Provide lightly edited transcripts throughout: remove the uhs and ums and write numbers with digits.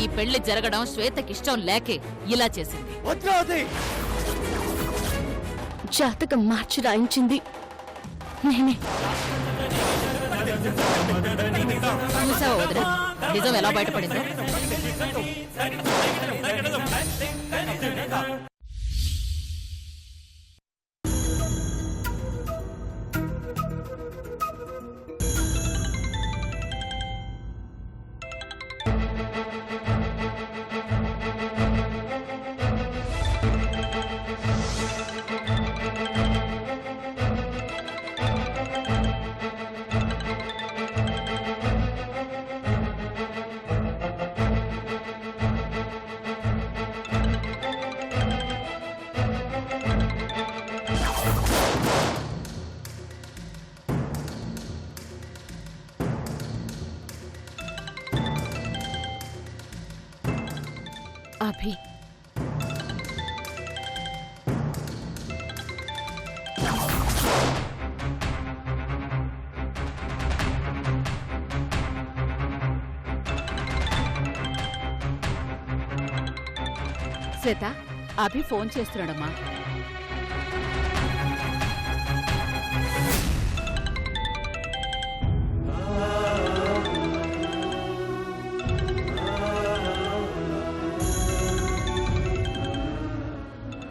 ఈ పెళ్లి జరగడం శ్వేతకిష్టం లేకే ఇలా చేసింది. జాతకం మార్చి రాయించింది నేనే. చూసావా వదిన, నిజం ఎలా బయటపడిందో? అభి, శ్వేత, అభి ఫోన్ చేస్తున్నాడమ్మా.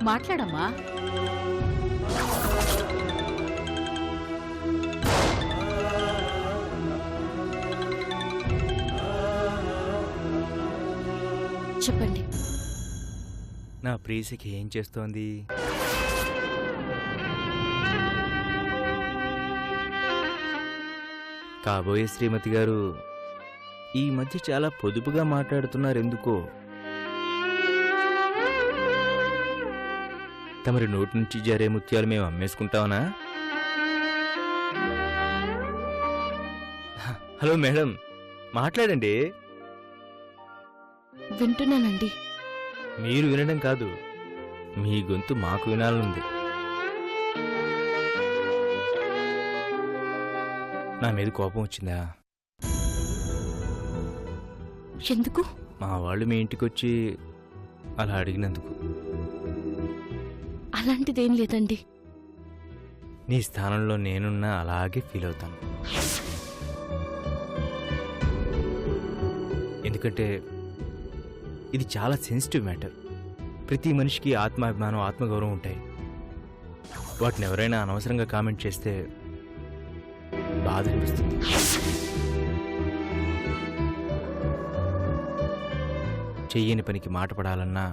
మాట్లాడమ్మా. చెప్పండి. నా ప్రీసికి ఏం చేస్తోంది? కాబోయే శ్రీమతి గారు ఈ మధ్య చాలా పొదుపుగా మాట్లాడుతున్నారు. ఎందుకో తమరి నోటి నుంచి జారే ముత్యాలు మేము అమ్మేసుకుంటామనా? హలో మేడం, మాట్లాడండి. వింటున్నానండి. మీరు వినడం కాదు, మీ గొంతు మాకు వినాలనుంది. నా మీద కోపం వచ్చిందా? ఎందుకు? మా వాళ్ళు మీ ఇంటికొచ్చి అలా అడిగినందుకు. అలాంటిదేం లేదండి. నీ స్థానంలో నేనున్నా అలాగే ఫీల్ అవుతాను. ఎందుకంటే ఇది చాలా సెన్సిటివ్ మ్యాటర్. ప్రతి మనిషికి ఆత్మాభిమానం, ఆత్మగౌరవం ఉంటాయి. వాటిని ఎవరైనా అనవసరంగా కామెంట్ చేస్తే బాధ అనిపిస్తుంది. చెయ్యని పనికి మాట పడాలన్నా,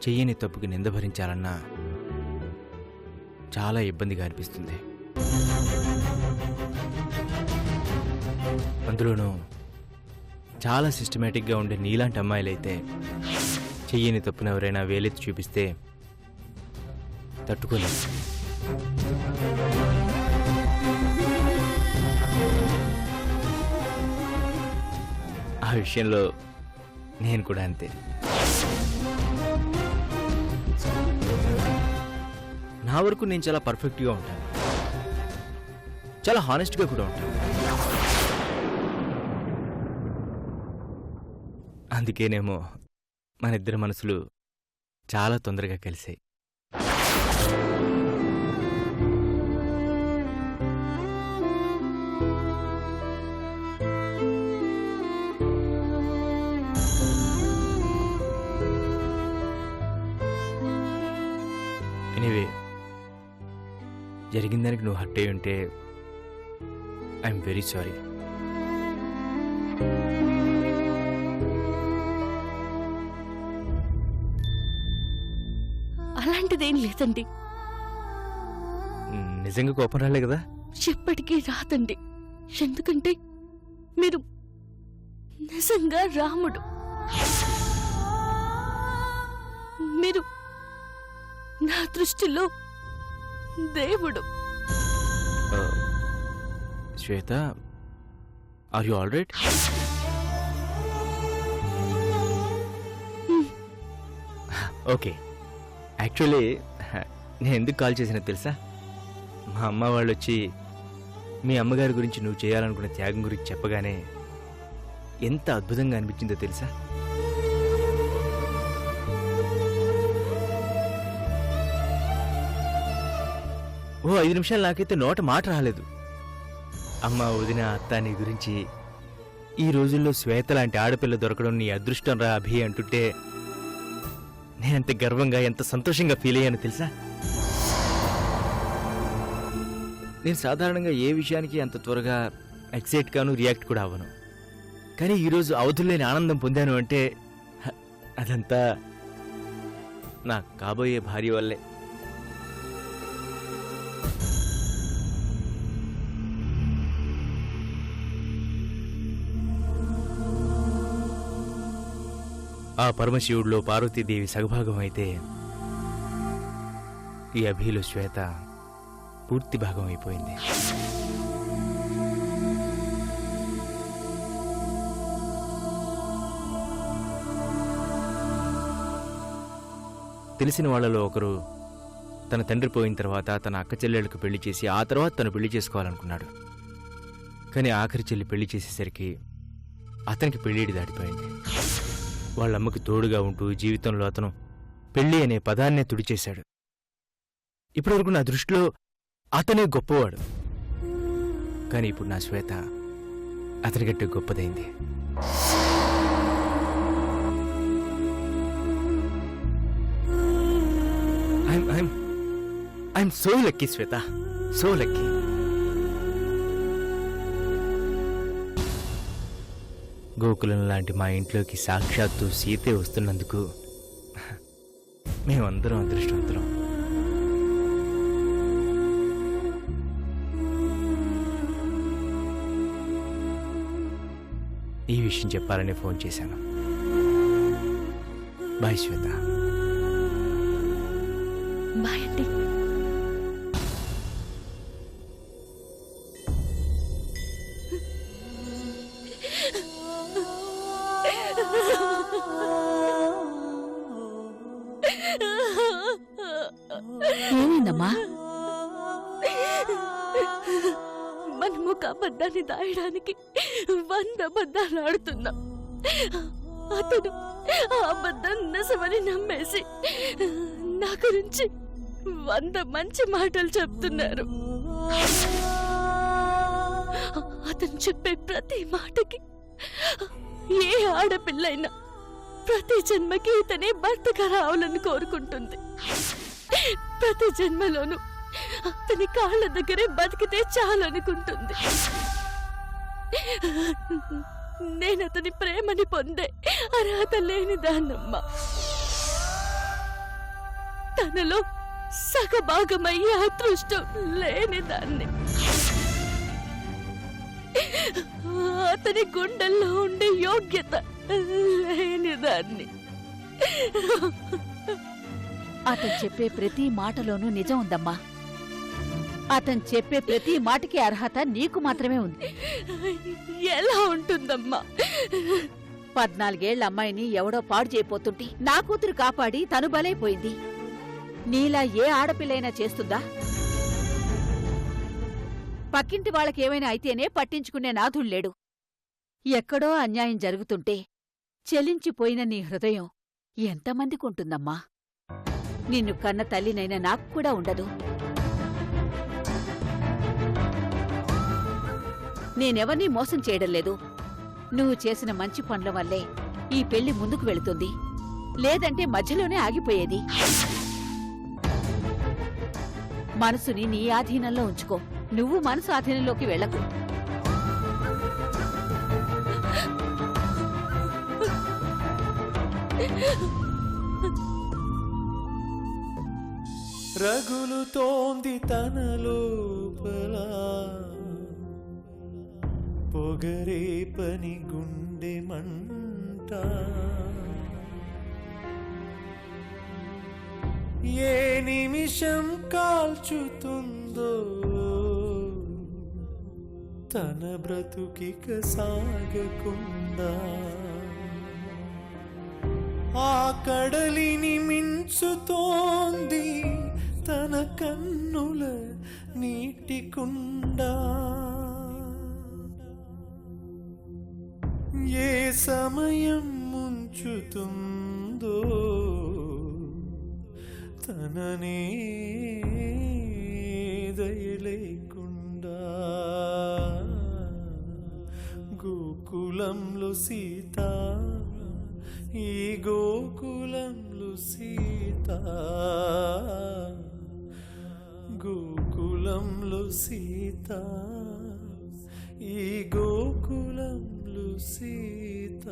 చెయ్యని తప్పుకి నింద భరించాలన్నా చాలా ఇబ్బందిగా అనిపిస్తుంది. అందులోనూ చాలా సిస్టమేటిక్గా ఉండే నీలాంటి అమ్మాయిలైతే చెయ్యని తప్పును ఎవరైనా వేలెత్తి చూపిస్తే తట్టుకోలేదు. ఆ విషయంలో నేను కూడా అంతే. నా వరకు నేను చాలా పర్ఫెక్ట్గా ఉంటాను, చాలా హానెస్ట్గా కూడా ఉంటాను. అందుకేనేమో మన ఇద్దరి మనసులు చాలా తొందరగా కలిసాయి. ఎనీవే, జరిగిన దానికి నువ్వు హర్ట్ అయి ఉంటే ఐఎమ్ వెరీ సారీ. అలాంటిదేం లేదండి. నిజంగా కోపం రాలే కదా? ఎప్పటికీ రాదండి. ఎందుకంటే మీరు నిజంగా రాముడు. మీరు నా దృష్టిలో దేవుడు. Shweta, are you all right? Okay. Actually నేను ఎందుకు కాల్ చేసినా తెలుసా? మా అమ్మ వాళ్ళు వచ్చి మీ అమ్మగారి గురించి నువ్వు చేయాలనుకున్న త్యాగం గురించి చెప్పగానే ఎంత అద్భుతంగా అనిపించిందో తెలుసా? ఓ 5 నిమిషాలు నాకైతే నోట మాట రాలేదు. అమ్మ, వదిన, అత్త నీ గురించి ఈ రోజుల్లో శ్వేత లాంటి ఆడపిల్ల దొరకడం నీ అదృష్టం రా అభి అంటుంటే నేనంత గర్వంగా, ఎంత సంతోషంగా ఫీల్ అయ్యాను తెలుసా? నేను సాధారణంగా ఏ విషయానికి అంత త్వరగా ఎక్సైట్ కాను, రియాక్ట్ కూడా అవ్వను. కానీ ఈరోజు అవధుల్లేని ఆనందం పొందాను అంటే అదంతా నా కాబోయే భార్య వల్లే. ఆ పరమశివుడిలో పార్వతీదేవి సగభాగం అయితే ఈ అభిలో శ్వేత పూర్తి భాగం అయిపోయింది. తెలిసిన వాళ్లలో ఒకరు తన తండ్రి పోయిన తర్వాత తన అక్క చెల్లెళ్లకు పెళ్లి చేసి ఆ తర్వాత తను పెళ్లి చేసుకోవాలనుకున్నాడు. కానీ ఆఖరి చెల్లి పెళ్లి చేసేసరికి అతనికి పెళ్లిడి దాటిపోయింది. వాళ్ళమ్మకి తోడుగా ఉంటూ జీవితంలో అతను పెళ్లి అనే పదాన్నే తుడిచేశాడు. ఇప్పటివరకు నా దృష్టిలో అతనే గొప్పవాడు. కానీ ఇప్పుడు నా శ్వేత అతనికంటే గొప్పదైంది. I'm so lucky Shweta, so lucky. Gokulam లాంటి మా ఇంట్లోకి సాక్షాత్తు సీతే వస్తున్నందుకు మేమందరం అదృష్టవంతులం. ఈ విషయం చెప్పాలని ఫోన్ చేశాను. బాయ్ శ్వేత. బాయ్ అండి. ఏమైందమ్మా? మనము ఒక అబద్ధాన్ని దాయడానికి 100 అబద్ధాలు ఆడుతున్నాం. అతను ఆ అబద్ధం నిజమని నమ్మేసి నా గురించి 100 మంచి మాటలు చెప్తున్నారు. అతను చెప్పే ప్రతి మాటకి ఏ ఆడపిల్లైనా ప్రతి జన్మకి ఇతనే భర్తగా రావాలని కోరుకుంటుంది. ప్రతి జన్మలోనూ అతని కాళ్ళ దగ్గరే బతికితే చాలనుకుంటుంది. నేను అతని ప్రేమని పొందే అర్హత లేని దాన్నమ్మా. తనలో సగభాగమయ్యే అదృష్టం లేని దాన్ని. అతని గుండెల్లో ఉండే యోగ్యత లేని దాన్ని. అతను చెప్పే ప్రతి మాటలోనూ నిజం ఉందమ్మా. అతను చెప్పే ప్రతి మాటకి అర్హత నీకు మాత్రమే ఉంది. ఎలా ఉంటుందమ్మా? 14 ఏళ్ల అమ్మాయిని ఎవడో పాడు చేయపోతుంటే నా కూతురు కాపాడి తను బలైపోయింది. నీలా ఏ ఆడపిల్లైనా చేస్తుందా? పక్కింటి వాళ్ళకేమైనా అయితేనే పట్టించుకునే నాథుళ్లేడు. ఎక్కడో అన్యాయం జరుగుతుంటే చెలించిపోయిన నీ హృదయం ఎంతమందికుంటుందమ్మా? నిన్ను కన్న తల్లినైనా నాకు కూడా ఉండదు. నేనెవర్నీ మోసం చేయడం లేదు. నువ్వు చేసిన మంచి పనుల వల్లే ఈ పెళ్లి ముందుకు వెళుతుంది. లేదంటే మధ్యలోనే ఆగిపోయేది. మనసుని నీ ఆధీనంలో ఉంచుకో. నువ్వు మనసు ఆధీనంలోకి వెళ్ళకు. రగులుతోంది తన లోపల పొగరే పని గుండె మంట. ఏ నిమిషం కాల్చుతుందో తన బ్రతుకిక సాగకుండా. ఆ కడలిని మించుతోంది తన కన్నుల నీటికుండా. ఏ సమయం ముంచుతుందో తననే దయలేకుండా గోకులంలో సీత ఈ గోకులంలో సీత గోకులంలో సీత ఈ గోకులంలో సీత.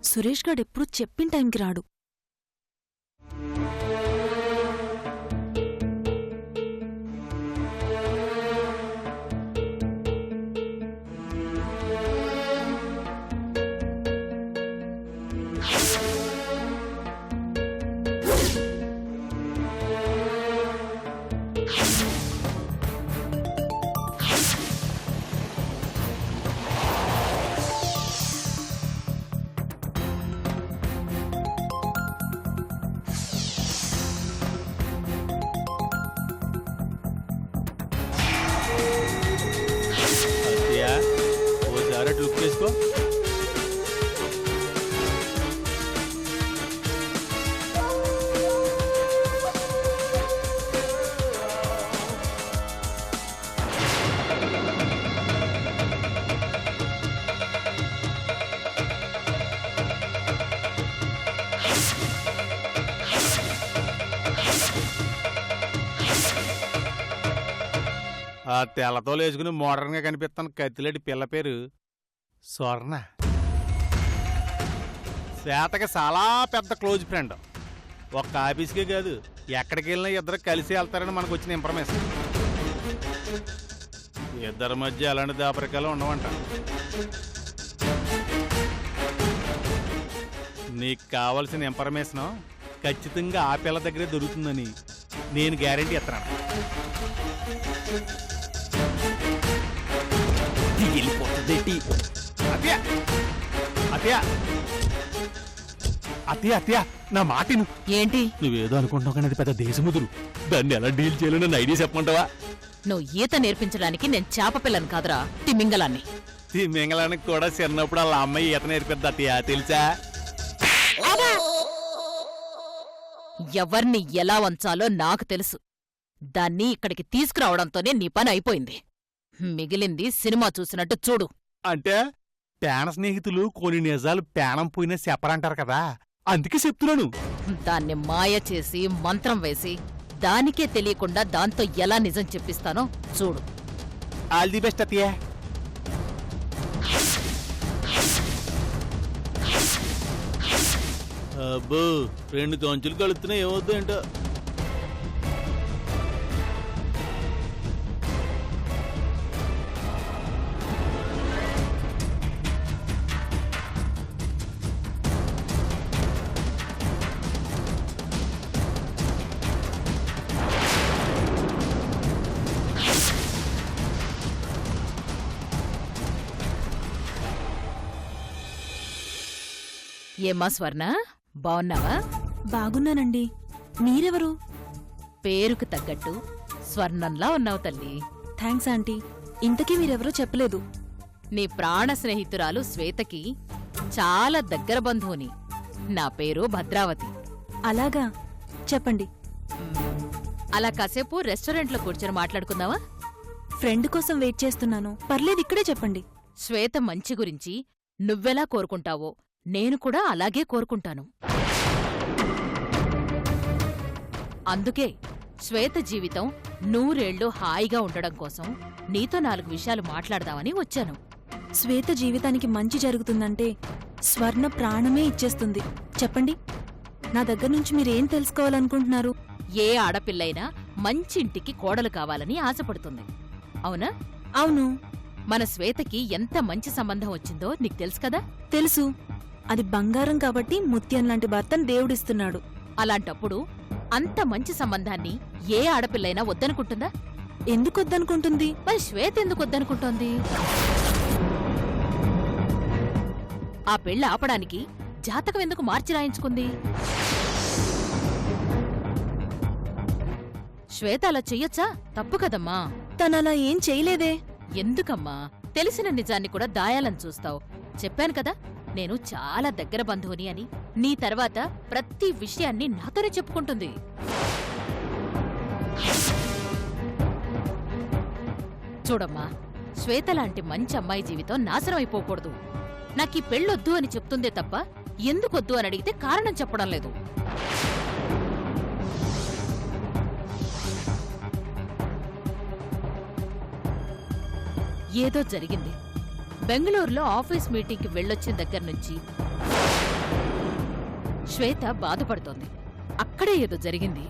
సురేష్ గాడు ఎప్పుడు చెప్పిన టైంకి రాడు. ఓసారి లుక్ చేసుకో. ఆ తెల్లతో వేసుకుని మోడర్న్ గా కనిపిస్తాను కత్తిలేటి పిల్ల పేరు స్వర్ణ. శ్వేతకి చాలా పెద్ద క్లోజ్ ఫ్రెండ్. ఒక్క ఆఫీస్కే కాదు, ఎక్కడికి వెళ్ళినా ఇద్దరు కలిసి వెళ్తారని మనకు వచ్చిన ఇన్ఫర్మేషన్. ఇద్దరి మధ్య ఎలాంటి దాపరికాలు ఉండవంట. నీకు కావలసిన ఇన్ఫర్మేషన్ ఖచ్చితంగా ఆ పిల్ల దగ్గరే దొరుకుతుందని నేను గ్యారెంటీ ఇస్తున్నాను. అత్య నా మాటిను. ఏంటి నువ్వేదో అనుకుంటున్నావు కానీ అది పెద్ద దేశముదురు. దాన్ని ఎలా డీల్ చేయాలో నన్ను ఐడియా చెప్పమంటావా? నువ్వు ఈత నేర్పించడానికి నేను చేప పిల్లని కాదురా, తిమింగలాన్ని. తిమింగలానికి కూడా చిన్నప్పుడు వాళ్ళ అమ్మాయి ఈత నేర్పిద్ది అత్తయ్య, తెలుసా? ఎవర్ని ఎలా వంచాలో నాకు తెలుసు. దాన్ని ఇక్కడికి తీసుకురావడంతోనే నీ పని అయిపోయింది. మిగిలింది సినిమా చూసినట్టు చూడు. అంటే పేన స్నేహితులు కొన్ని నిజాలు పేనం పోయినా చెప్పరంటారు కదా, అందుకే చెప్తున్నాను. దాన్ని మాయ చేసి మంత్రం వేసి దానికే తెలియకుండా దాంతో ఎలా నిజం చెప్పిస్తానో చూడు. ఆల్ ది బెస్ట్ అత్తయ్య. అబ్బో, 2 కంచులు కలుస్తున్నాయి, ఏమవుద్దు ఏంటో. ఏమ్మా స్వర్ణ, బావున్నావా? బాగున్నానండి. మీరెవరు? పేరుకు తగ్గట్టు స్వర్ణంలా ఉన్నావు తల్లి. Thanks aunty. ఇంతకీ మీరెవరో చెప్పలేదు. నీ ప్రాణ స్నేహితురాలు శ్వేతకి చాలా దగ్గర బంధువుని. నా పేరు భద్రావతి. అలాగా, చెప్పండి. అలా కాసేపు రెస్టారెంట్లో కూర్చొని మాట్లాడుకుందావా? ఫ్రెండ్ కోసం వెయిట్ చేస్తున్నాను. పర్లేదు, ఇక్కడే చెప్పండి. శ్వేత మంచి గురించి నువ్వెలా కోరుకుంటావో నేను కూడా అలాగే కోరుకుంటాను. అందుకే శ్వేత జీవితం 100 ఏళ్లు హాయిగా ఉండడం కోసం నీతో 4 విషయాలు మాట్లాడదామని వచ్చాను. శ్వేత జీవితానికి మంచి జరుగుతుందంటే స్వర్ణ ప్రాణమే ఇచ్చేస్తుంది. చెప్పండి, నా దగ్గర నుంచి మీరేం తెలుసుకోవాలనుకుంటున్నారు? ఏ ఆడపిల్లైనా మంచింటికి కోడలు కావాలని ఆశపడుతుంది, అవునా? అవును, మన శ్వేతకి ఎంత మంచి సంబంధం వచ్చిందో నీకు తెలుసు కదా. తెలుసు. అది బంగారం కాబట్టి ముత్యం లాంటి భర్తను దేవుడిస్తున్నాడు. అలాంటప్పుడు అంత మంచి సంబంధాన్ని ఏ ఆడపిల్లైనా వద్దనుకుంటుందా? ఎందుకొద్దనుకుంటుంది? మరి శ్వేత ఎందుకు వద్దనుకుంటోంది? ఆ పెళ్లి ఆపడానికి జాతకం ఎందుకు మార్చి రాయించుకుంది? శ్వేత అలా చెయ్యొచ్చా? తప్పు కదమ్మా. తనలా ఏం చేయలేదే. ఎందుకమ్మా తెలిసిన నిజాన్ని కూడా దాయాలని చూస్తావు? చెప్పాను కదా, నేను చాలా దగ్గర బంధువుని అని. నీ తర్వాత ప్రతి విషయాన్ని నాతోనే చెప్పుకుంటుంది. చూడమ్మా, శ్వేత లాంటి మంచి అమ్మాయి జీవితం నాశనం అయిపోకూడదు. నాకీ పెళ్ళొద్దు అని చెప్తుందే తప్ప ఎందుకొద్దు అని అడిగితే కారణం చెప్పడం లేదు. ఏదో జరిగింది. బెంగళూరులో ఆఫీస్ మీటింగ్కి వెళ్ళొచ్చిన దగ్గర్నుంచి శ్వేత బాధపడుతోంది. అక్కడే ఏదో జరిగింది.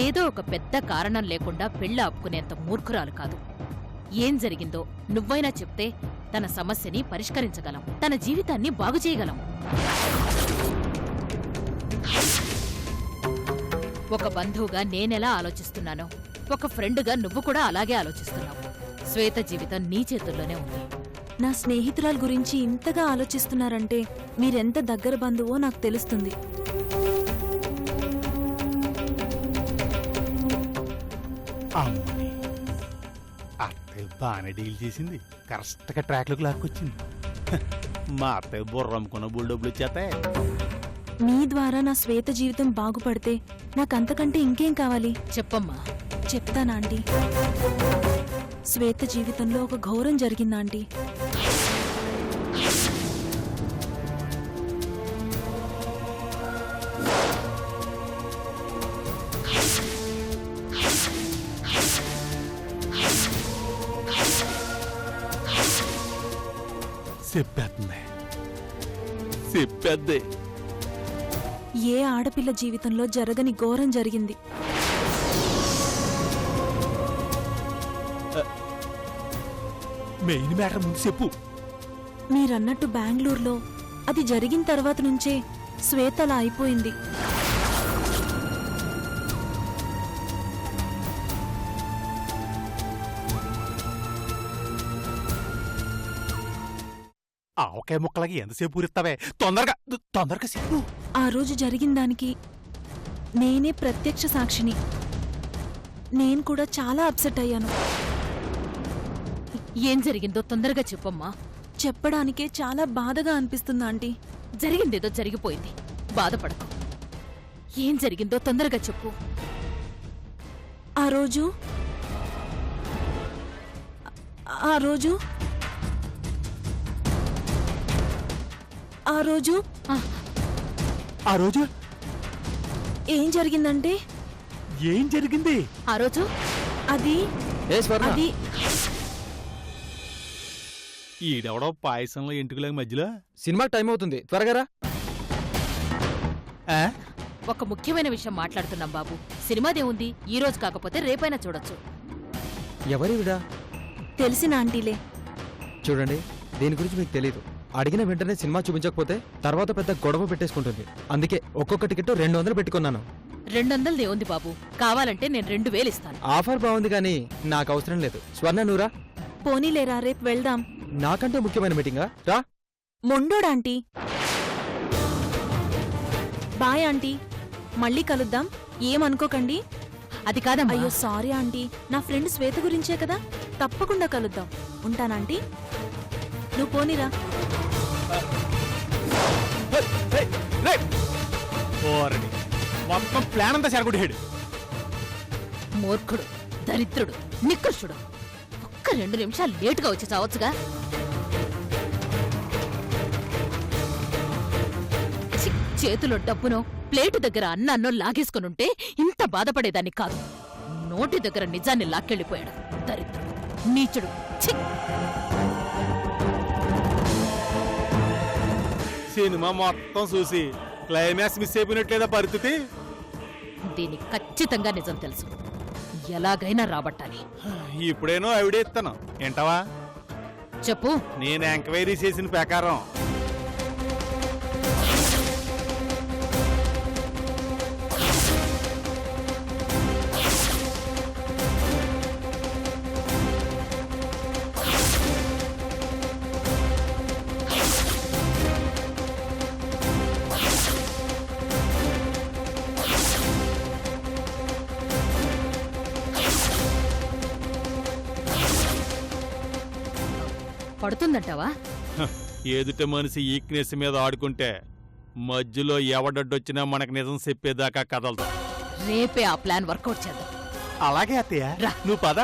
ఏదో ఒక పెద్ద కారణం లేకుండా పెళ్లి ఆపుకునేంత మూర్ఖురాలు కాదు. ఏం జరిగిందో నువ్వైనా చెప్తే తన సమస్యని పరిష్కరించగలం, తన జీవితాన్ని బాగుచేయగలం. ఒక బంధువుగా నేనెలా ఆలోచిస్తున్నానో, ఒక ఫ్రెండ్గా నువ్వు కూడా అలాగే ఆలోచిస్తున్నావు. శ్వేత జీవితం నీ చేతుల్లోనే ఉంది. నా స్నేహితురాల గురించి ఇంతగా ఆలోచిస్తున్నారంటే మీరెంత దగ్గర బంధువో నాకు తెలుస్తుంది. అమ్మని అత్తయ్య బాగానే డీల్ చేసింది. కరెక్ట్గా ట్రాక్లోకి లాక్కొచ్చింది. మా అత్తయ్య బుర్ర అమ్ముకున్న బుల్ డబ్బులు వచ్చేస్తాయి. మీ ద్వారా నా శ్వేత జీవితం బాగుపడితే నాకంతకంటే ఇంకేం కావాలి? చెప్పమ్మా. చెప్తానా ఆంటీ? శ్వేత జీవితంలో ఒక ఘోరం జరిగిందా ఆంటీ? చెప్పేద్దే. ఏ ఆడపిల్ల జీవితంలో జరగని ఘోరం జరిగింది. మెయిన్ మ్యాటర్ ముందు చెప్పు. మీరన్నట్టు బెంగళూరులో అది జరిగిన తర్వాత నుంచే శ్వేత అలా అయిపోయింది. ఆవకాయ ముక్కలకి ఎంతసేపు ఊరిస్తావే? తొందరగా చెప్పు. ఆ రోజు జరిగిన దానికి నేనే ప్రత్యక్ష సాక్షిని. నేను కూడా చాలా అప్సెట్ అయ్యాను. ఏం జరిగిందో తొందరగా చెప్పమ్మా. చెప్పడానికే చాలా బాధగా అనిపిస్తుంది ఆంటీ. జరిగిందేదో జరిగిపోయింది, బాధపడకు. ఏం జరిగిందో తొందరగా చెప్పు. ఆ రోజు ఆ రోజు ఆ రోజు ఆ రోజు ఏం జరిగిందంటే ఏం జరిగింది? ఆ రోజు అది అది ఈడెవడో పాయసంలో ఇంటికి మధ్యలో. సినిమాకి టైం అవుతుంది, త్వరగా రా. ఒక ముఖ్యమైన విషయం మాట్లాడుతున్నాం బాబు. సినిమాదేముంది, ఈ రోజు కాకపోతే రేపైనా చూడొచ్చు. ఎవరివిడా? తెలిసిన ఆంటీలే. చూడండి, దీని గురించి మీకు తెలీదు. అడిగిన వెంటనే సినిమా చూపించకపోతే తర్వాత పెద్ద గొడవ పెట్టేసుకుంటుంది. అందుకే ఒక్కొక్క టికెట్ 200 పెట్టుకున్నాను. 200 ఏముంది బాబు, కావాలంటే నేను 2000 ఇస్తాను. ఆఫర్ బాగుంది కానీ నాకు అవసరం లేదు. స్వర్ణ నూరా? పోనీలేరా, రేపు వెళ్దాం. నాకంటే ముఖ్యమైన మీటింగా? రా. మొండోడాంటీ. బాయ్ ఆంటీ, మళ్ళీ కలుద్దాం. ఏమనుకోకండి. అది కాదమ్మా. అయ్యో సారీ ఆంటీ, నా ఫ్రెండ్ శ్వేత గురించే కదా. తప్పకుండా కలుద్దాం. ఉంటానాంటీ, నువ్వు పోనీరా. మొత్తం ప్లాన్ అంతా సరిగొట్టాడు. మూర్ఖుడు, దరిద్రుడు, నికృష్టుడు. ఒక్క 2 నిమిషాలు లేటుగా వచ్చి చావచ్చుగా. చేతిలో డబ్బునో ప్లేటు దగ్గర అన్నాన్నో లాగేసుకునుంటే ఇంత బాధపడేదాన్ని కాదు. నోటి దగ్గర నిజాన్ని లాక్కెళ్ళిపోయాడు దరిద్రుడు. నీచుడు. ఛీ! సినిమా మొత్తం చూసి క్లైమాక్స్ మిస్ అయిపోయినట్లేదా పరిస్థితి? దీనికి ఖచ్చితంగా నిజం తెలుసు. ఎలాగైనా రాబట్టాలి. ఇప్పుడేనో ఐడియా ఇస్తాను ఏంటవా? చెప్పు. నేను ఎంక్వైరీ చేసిన ప్రకారం పడుతుందంటావా? ఎదుట మనిషి ఈక్నెస్ మీద ఆడుకుంటే మధ్యలో ఎవడొచ్చినా మనకు నిజం చెప్పేదాకా కదలదు. రేపే ఆ ప్లాన్ వర్కౌట్ చేద్దాం. అలాగే అత్తయ్య, రా. నువ్వు పద.